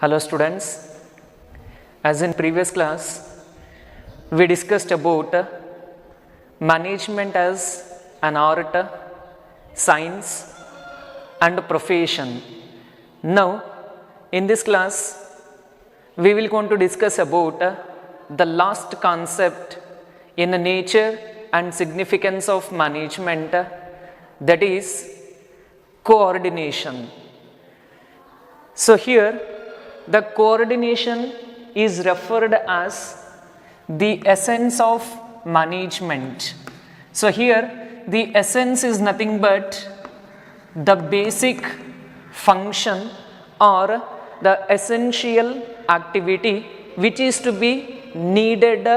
Hello students, as in previous class we discussed about management as an art, science and profession. Now in this class we will going to discuss about the last concept in the nature and significance of management, that is coordination. So here the coordination is referred as the essence of management. So here the essence is nothing but the basic function or the essential activity which is to be needed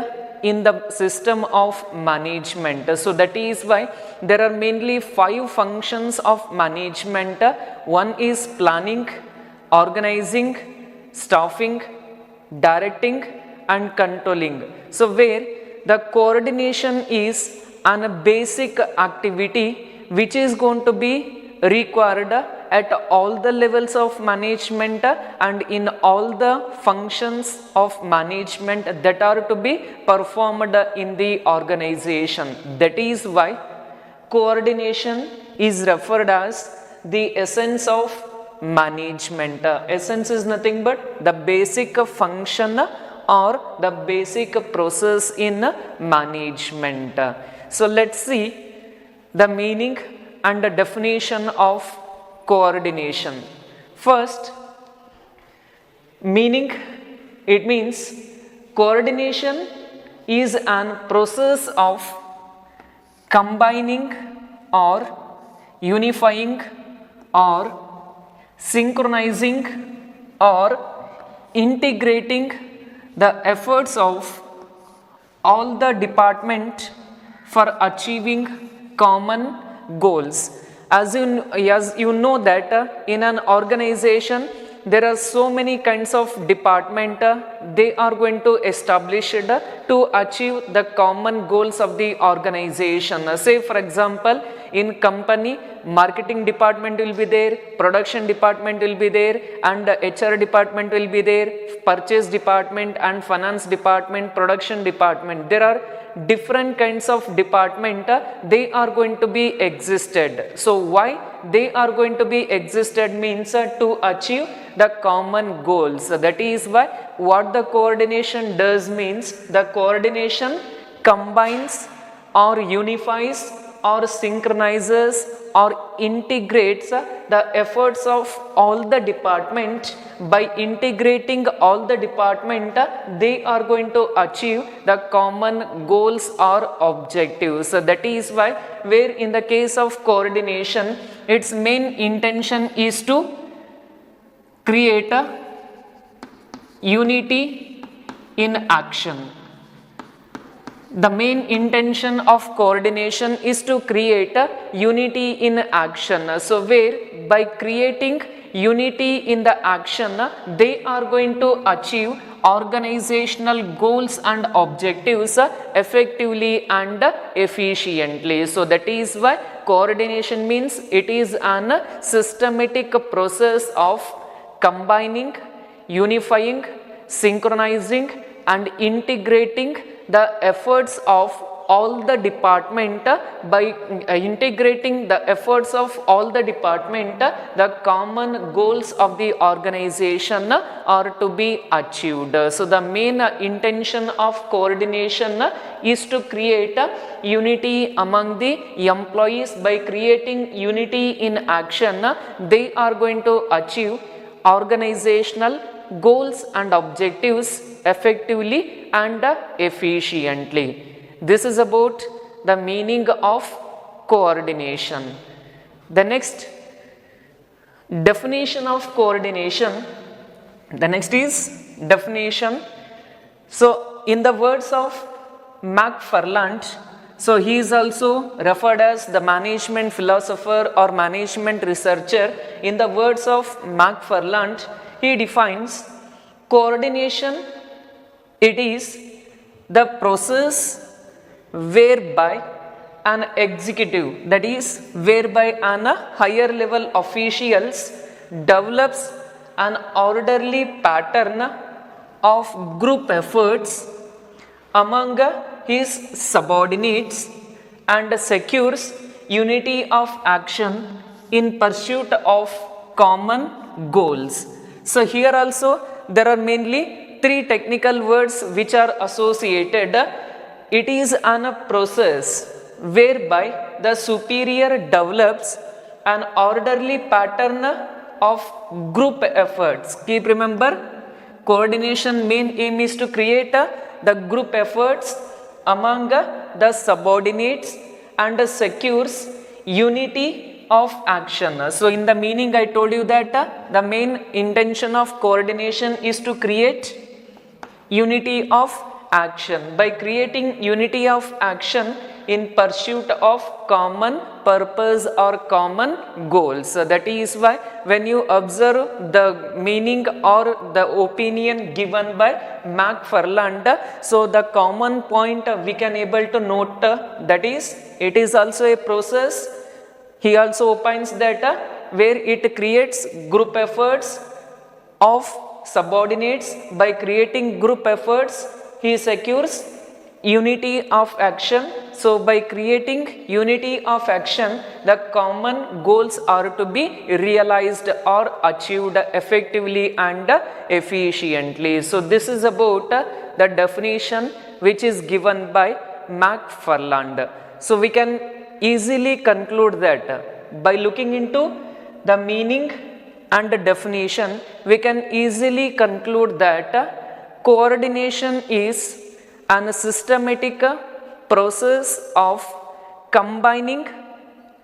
in the system of management. So that is why there are mainly 5 functions of management. One is planning, organizing, staffing, directing and controlling. So where the coordination is an basic activity which is going to be required at all the levels of management and in all the functions of management that are to be performed in the organization. That is why coordination is referred as the essence of management. Essence is nothing but the basic function or the basic process in management. So let's see the meaning and the definition of coordination. First, meaning, it means coordination is an process of combining or unifying or synchronizing or integrating the efforts of all the department for achieving common goals. As you know that in an organization there are so many kinds of department, they are going to establish to achieve the common goals of the organization. Say for example, in company, marketing department will be there, production department will be there and HR department will be there, purchase department and finance department, production department. There are different kinds of department, they are going to be existed. So why they are going to be existed means to achieve the common goals. That is why what the coordination does means the coordination combines or unifies or synchronizes or integrates the efforts of all the department. By integrating all the department, they are going to achieve the common goals or objectives. So that is why where in the case of coordination, its main intention is to create a unity in action. The main intention of coordination is to create a unity in action. So where by creating unity in the action, they are going to achieve organizational goals and objectives effectively and efficiently. So that is why coordination means it is an systematic process of combining, unifying, synchronizing and integrating the efforts of all the department. By integrating the efforts of all the department, the common goals of the organization are to be achieved. So the main intention of coordination is to create unity among the employees. By creating unity in action, they are going to achieve organizational goals and objectives effectively and efficiently. This is about the meaning of coordination. The next definition of coordination, the next is definition. So in the words of McFarland, so he is also referred as the management philosopher or management researcher. In the words of McFarland, he defines coordination, it is the process whereby an executive, that is whereby an higher level officials develops an orderly pattern of group efforts among his subordinates and secures unity of action in pursuit of common goals. So here also there are mainly three technical words which are associated. It is an process whereby the superior develops an orderly pattern of group efforts. Keep remember, coordination main aim is to create the group efforts among the subordinates and secures unity of action. So in the meaning I told you that the main intention of coordination is to create unity of action. By creating unity of action in pursuit of common purpose or common goals. So that is why when you observe the meaning or the opinion given by McFarland, so the common point we can able to note that is it is also a process. He also opines that where it creates group efforts of subordinates. By creating group efforts he secures unity of action. So by creating unity of action the common goals are to be realized or achieved effectively and efficiently. So this is about the definition which is given by McFarland. So we can easily conclude that by looking into the meaning and the definition we can easily conclude that coordination is an systematic process of combining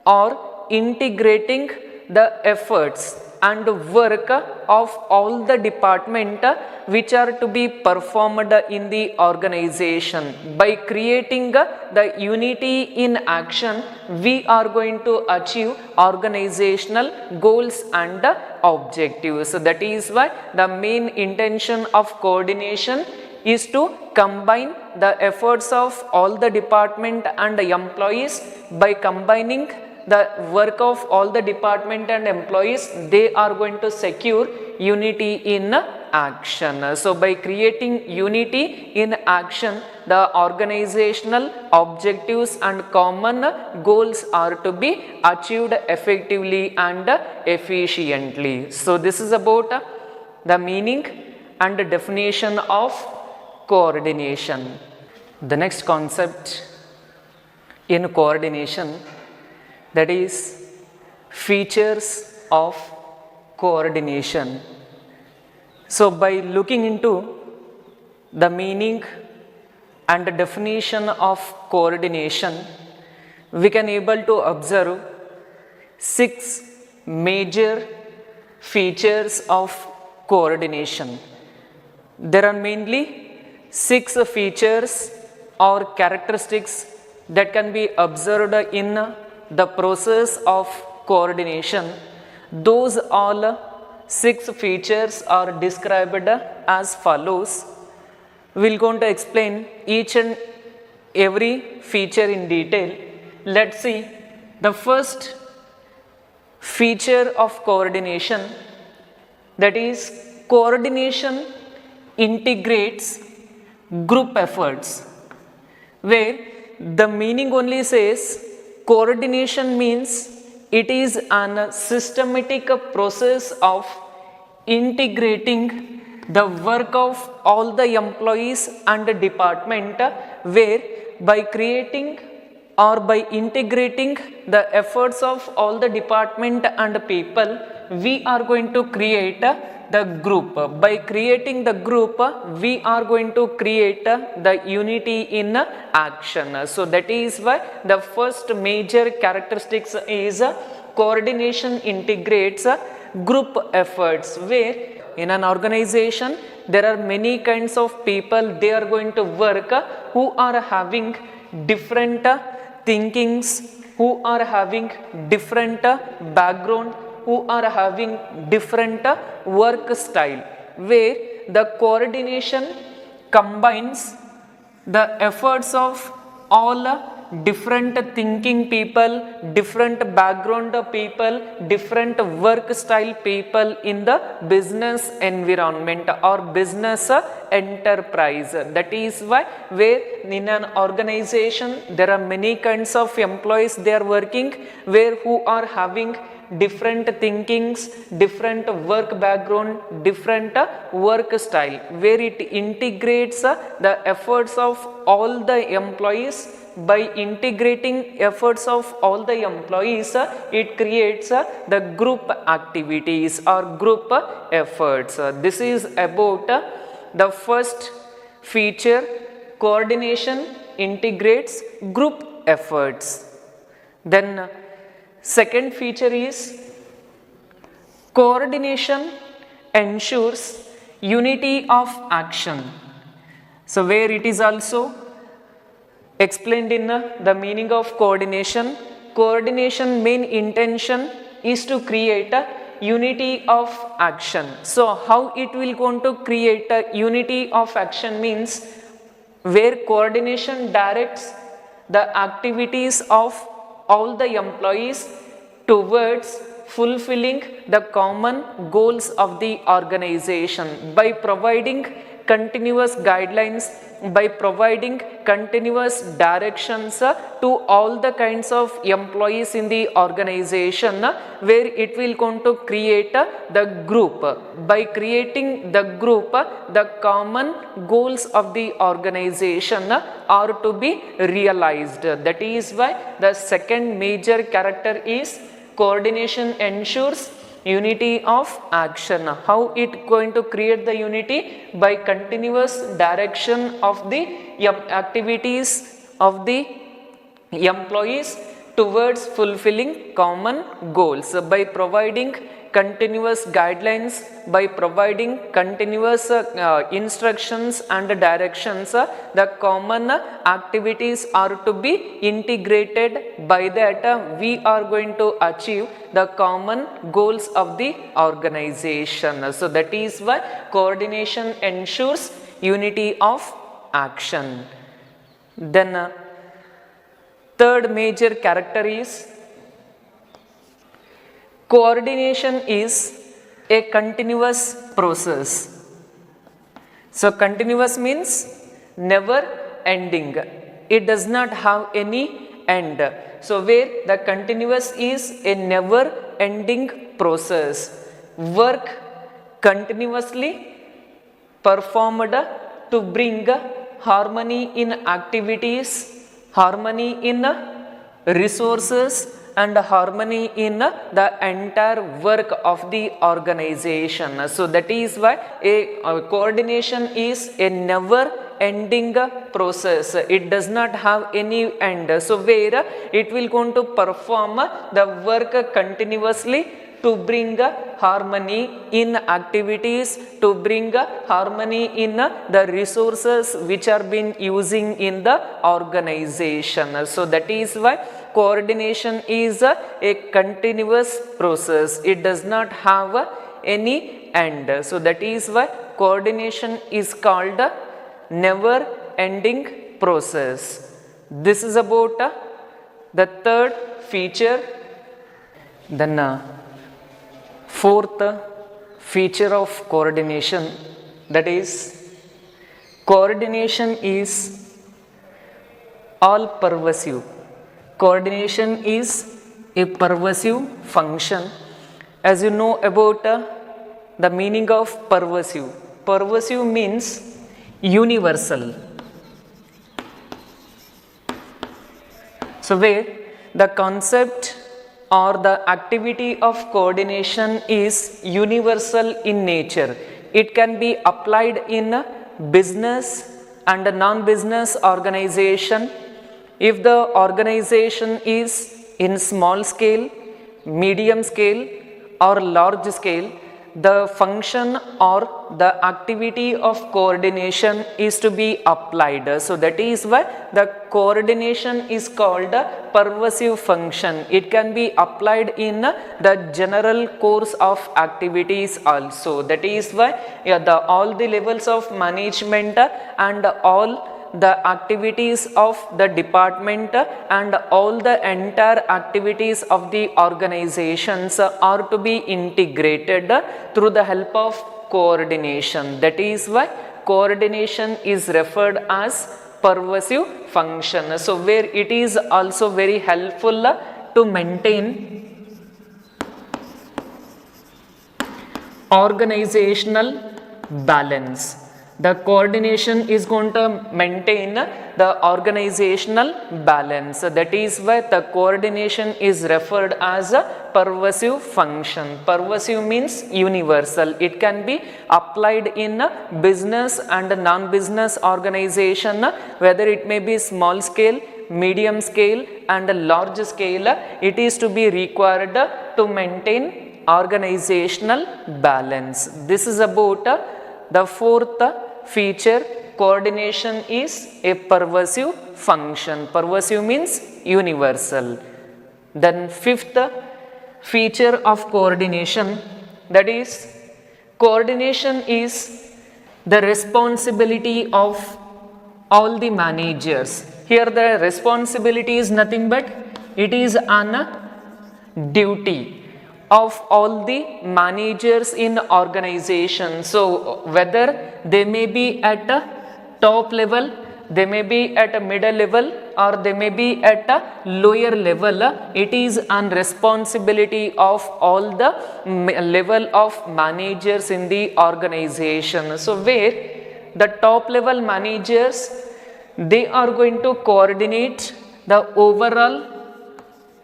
or integrating the efforts and work of all the department which are to be performed in the organization. By creating the unity in action we are going to achieve organizational goals and objectives. So that is why the main intention of coordination is to combine the efforts of all the department and employees. By combining the work of all the department and employees they are going to secure unity in action. So by creating unity in action the organizational objectives and common goals are to be achieved effectively and efficiently. So this is about the meaning and the definition of coordination. The next concept in coordination, that is features of coordination. So by looking into the meaning and the definition of coordination we can able to observe 6 major features of coordination. There are mainly 6 features or characteristics that can be observed in the process of coordination. Those all 6 features are described as follows. We will going to explain each and every feature in detail. Let's see the first feature of coordination, that is coordination integrates group efforts, where the meaning only says coordination means it is an systematic process of integrating the work of all the employees and the department, where by creating or by integrating the efforts of all the department and people we are going to create the group. By creating the group we are going to create the unity in action. So that is why the first major characteristics is coordination integrates group efforts, where in an organization there are many kinds of people, they are going to work who are having different thinkings, who are having different background, who are having different work style, where the coordination combines the efforts of all different thinking people, different background people, different work style people in the business environment or business enterprise. That is why where in an organization there are many kinds of employees they are working, where who are having different thinkings, different work background, different work style, where it integrates the efforts of all the employees. By integrating efforts of all the employees, it creates the group activities or group efforts. This is about the first feature, coordination integrates group efforts. Then second feature is coordination ensures unity of action. So where it is also explained in the meaning of coordination. Coordination main intention is to create a unity of action. So how it will going to create a unity of action means where coordination directs the activities of all the employees towards fulfilling the common goals of the organization by providing continuous guidelines, by providing continuous directions to all the kinds of employees in the organization, where it will going to create the group. By creating the group, the common goals of the organization are to be realized. That is why the second major character is coordination ensures unity of action. How it going to create the unity? By continuous direction of the activities of the employees towards fulfilling common goals, by providing continuous guidelines, by providing continuous instructions and directions. The common activities are to be integrated. By that we are going to achieve the common goals of the organization. So that is why coordination ensures unity of action. Then third major character is coordination is a continuous process. So continuous means never ending. It does not have any end. So where the continuous is a never ending process. Work continuously performed to bring harmony in activities, harmony in resources, and harmony in the entire work of the organization. So that is why a coordination is a never ending process. It does not have any end. So where it will going to perform the work continuously to bring harmony in activities, to bring harmony in the resources which are being using in the organization. So that is why coordination is a continuous process. It does not have any end. So that is why coordination is called never ending process. This is about the third feature. Then fourth feature of coordination, that is coordination is all pervasive. Coordination is a pervasive function. As you know about the meaning of pervasive. Pervasive means universal. So where the concept or the activity of coordination is universal in nature. It can be applied in business and non-business organization. If the organization is in small scale, medium scale or large scale, the function or the activity of coordination is to be applied. So that is why the coordination is called a pervasive function. It can be applied in the general course of activities also. That is why all the levels of management and all the activities of the department and all the entire activities of the organizations are to be integrated through the help of coordination. That is why coordination is referred as pervasive function. So where it is also very helpful to maintain organizational balance. The coordination is going to maintain the organizational balance. That is why the coordination is referred as a pervasive function. Pervasive means universal. It can be applied in business and non-business organization, whether it may be small scale, medium scale and large scale. It is to be required to maintain organizational balance. This is about the fourth feature. Coordination is a pervasive function. Pervasive means universal. Then fifth feature of coordination, that is coordination is the responsibility of all the managers. Here the responsibility is nothing but it is an duty of all the managers in organization. So whether they may be at a top level, they may be at a middle level or they may be at a lower level, it is an responsibility of all the level of managers in the organization. So where the top level managers, they are going to coordinate the overall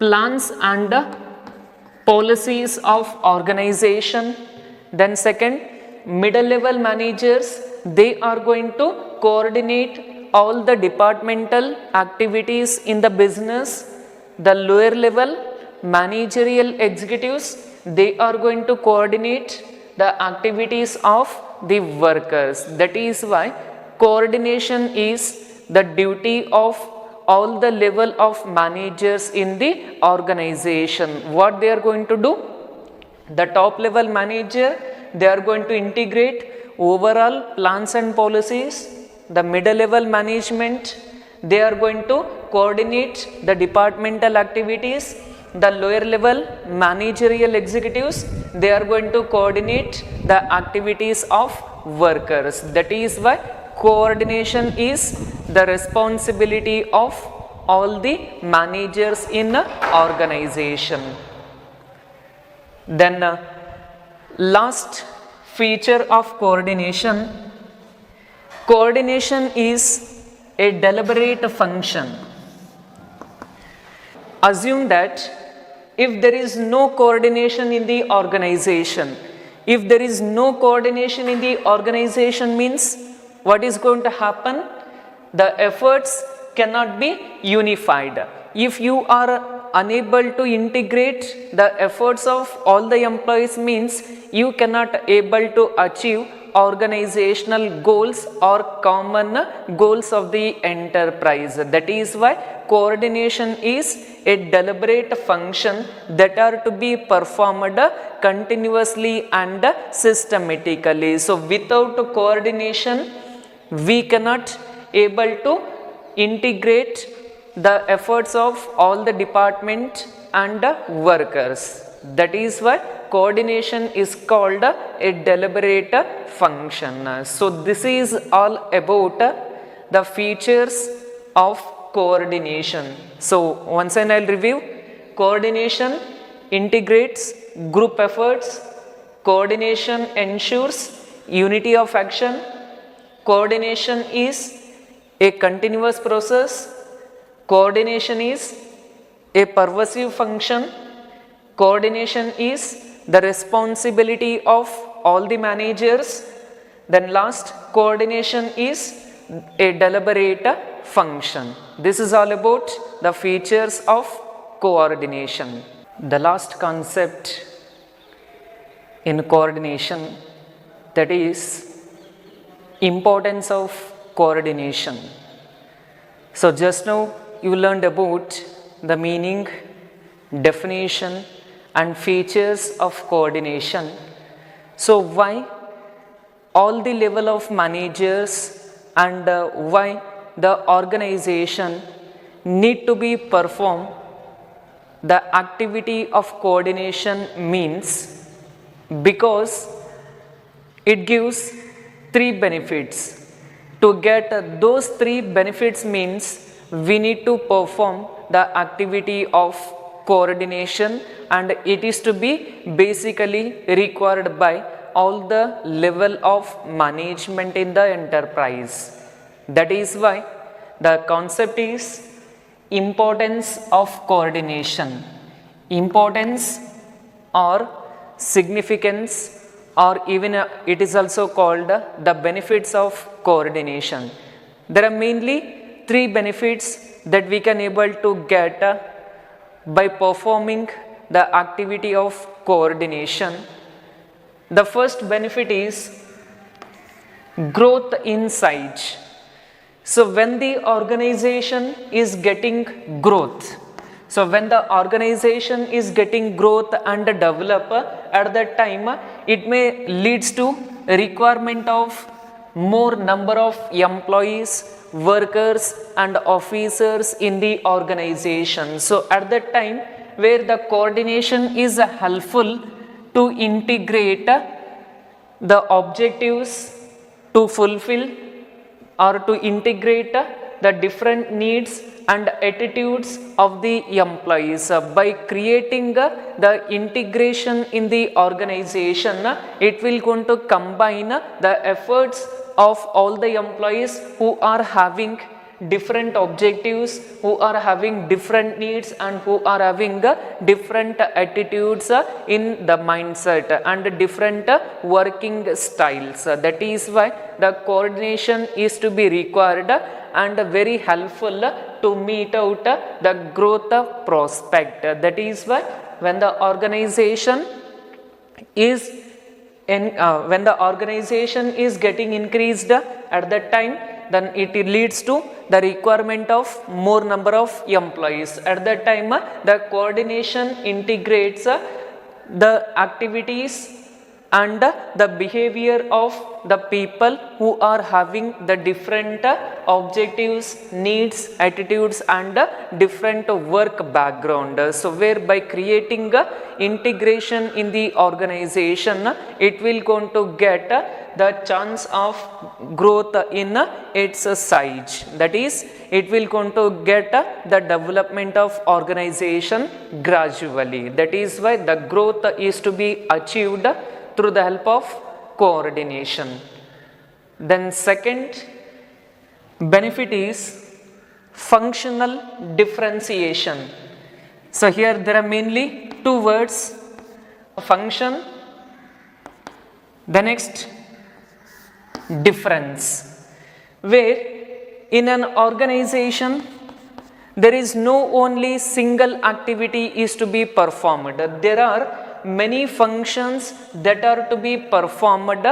plans and policies of organization. Then second, middle level managers, they are going to coordinate all the departmental activities in the business. The lower level managerial executives, they are going to coordinate the activities of the workers. That is why coordination is the duty of all the level of managers in the organization. What they are going to do? The top level manager, they are going to integrate overall plans and policies. The middle level management, they are going to coordinate the departmental activities. The lower level managerial executives, they are going to coordinate the activities of workers. That is why coordination is the responsibility of all the managers in an organization. Then last feature of coordination, coordination is a deliberate function. Assume that if there is no coordination in the organization, if there is no coordination in the organization means what is going to happen? The efforts cannot be unified. If you are unable to integrate the efforts of all the employees means you cannot able to achieve organizational goals or common goals of the enterprise. That is why coordination is a deliberate function that are to be performed continuously and systematically. So without coordination, we cannot able to integrate the efforts of all the department and workers. That is why coordination is called a deliberate function. So this is all about the features of coordination. So once and I'll review. Coordination integrates group efforts. Coordination ensures unity of action. Coordination is a continuous process. Coordination is a pervasive function. Coordination is the responsibility of all the managers. Then last, coordination is a deliberate function. This is all about the features of coordination. The last concept in coordination, that is importance of coordination. So just now you learned about the meaning, definition and features of coordination. So why all the level of managers and why the organization need to be perform the activity of coordination means because it gives three benefits. To get those three benefits means we need to perform the activity of coordination, and it is to be basically required by all the level of management in the enterprise. That is why the concept is importance of coordination. Importance or significance, or even it is also called the benefits of coordination. There are mainly three benefits that we can able to get by performing the activity of coordination. The first benefit is growth in size. So when the organization is getting growth, so when the organization is getting growth and develop, at that time it may leads to requirement of more number of employees, workers and officers in the organization. So at that time where the coordination is helpful to integrate the objectives to fulfill or to integrate the different needs and attitudes of the employees. By creating the integration in the organization, it will going to combine the efforts of all the employees who are having different objectives, who are having different needs and who are having different attitudes in the mindset and different working styles. That is why the coordination is to be required and very helpful to meet out the growth prospect. That is why when the organization is when the organization is getting increased at that time, then it leads to the requirement of more number of employees. At that time the coordination integrates the activities and the behavior of the people who are having the different objectives, needs, attitudes and different work background. So whereby creating integration in the organization, it will going to get the chance of growth in its size. That is, it will going to get the development of organization gradually. That is why the growth is to be achieved through the help of coordination. Then second benefit is functional differentiation. So here there are mainly two words, function, the next difference, where in an organization there is no only single activity is to be performed. There are many functions that are to be performed,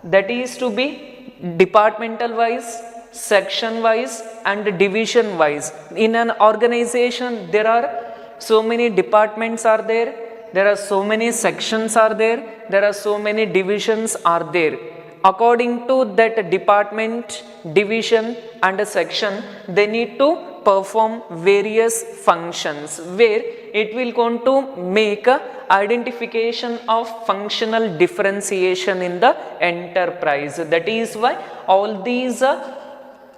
that is to be departmental wise, section wise and division wise. In an organization there are so many departments are there are so many sections are there are so many divisions are there. According to that department, division and section, they need to perform various functions where it will going to make identification of functional differentiation in the enterprise. That is why all these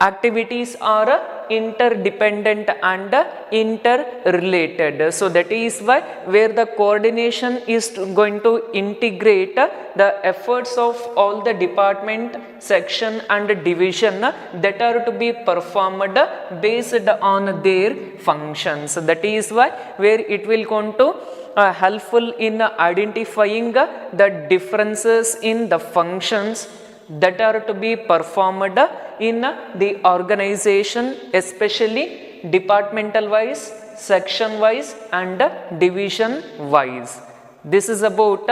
activities are interdependent and interrelated. So that is why where the coordination is going to integrate the efforts of all the department, section and division that are to be performed based on their functions. That is why where it will going to helpful in identifying the differences in the functions that are to be performed in the organization, especially departmental wise, section wise and division wise. This is about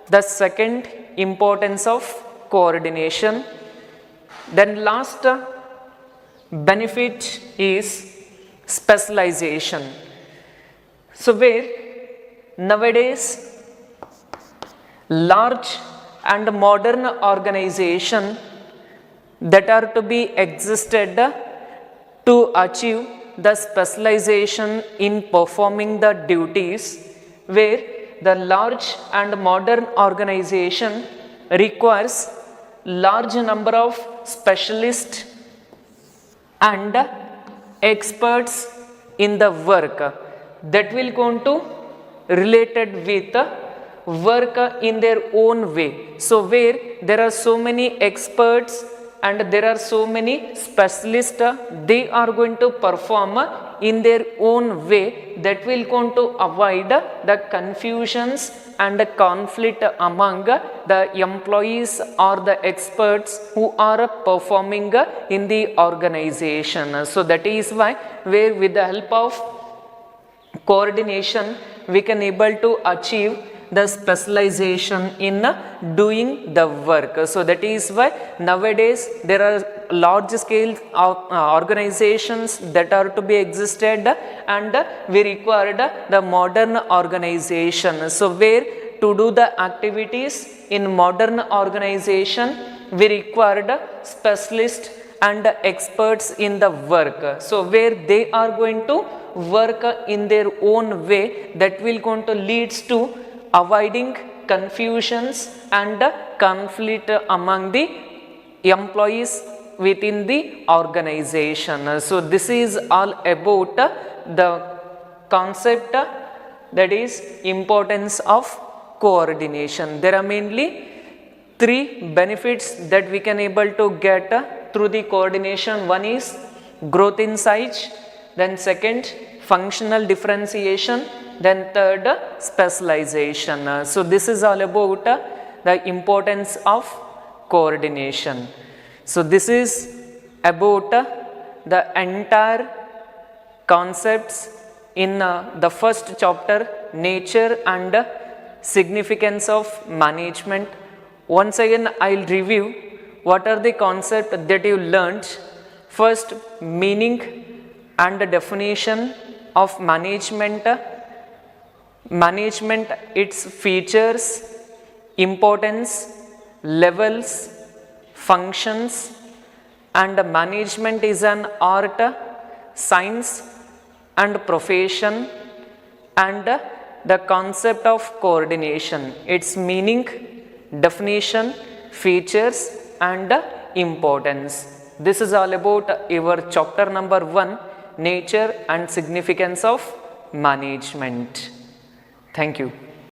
the second importance of coordination. Then last benefit is specialization. So where nowadays large and modern organization, that are to be existed to achieve the specialization in performing the duties, where the large and modern organization requires large number of specialists and experts in the work that will going to related with work in their own way. So where there are so many experts and there are so many specialists, they are going to perform in their own way, that will going to avoid the confusions and conflict among the employees or the experts who are performing in the organization. So that is why, where with the help of coordination we can able to achieve the specialization in doing the work. So that is why nowadays there are large scale organizations that are to be existed, and we required the modern organization. So where to do the activities in modern organization, we required specialists and experts in the work. So where they are going to work in their own way, that will going to leads to avoiding confusions and conflict among the employees within the organization. So this is all about the concept, that is importance of coordination. There are mainly 3 benefits that we can able to get through the coordination. One is growth insight, then second functional differentiation, then third specialization. So this is all about the importance of coordination. So this is about the entire concepts in the first chapter, nature and significance of management. Once again I'll review what are the concepts that you learned. First, meaning and definition of management, its features, importance, levels, functions, and management is an art, science and profession, and the concept of coordination, its meaning, definition, features and importance. This is all about your chapter number 1, nature and significance of management. Thank you.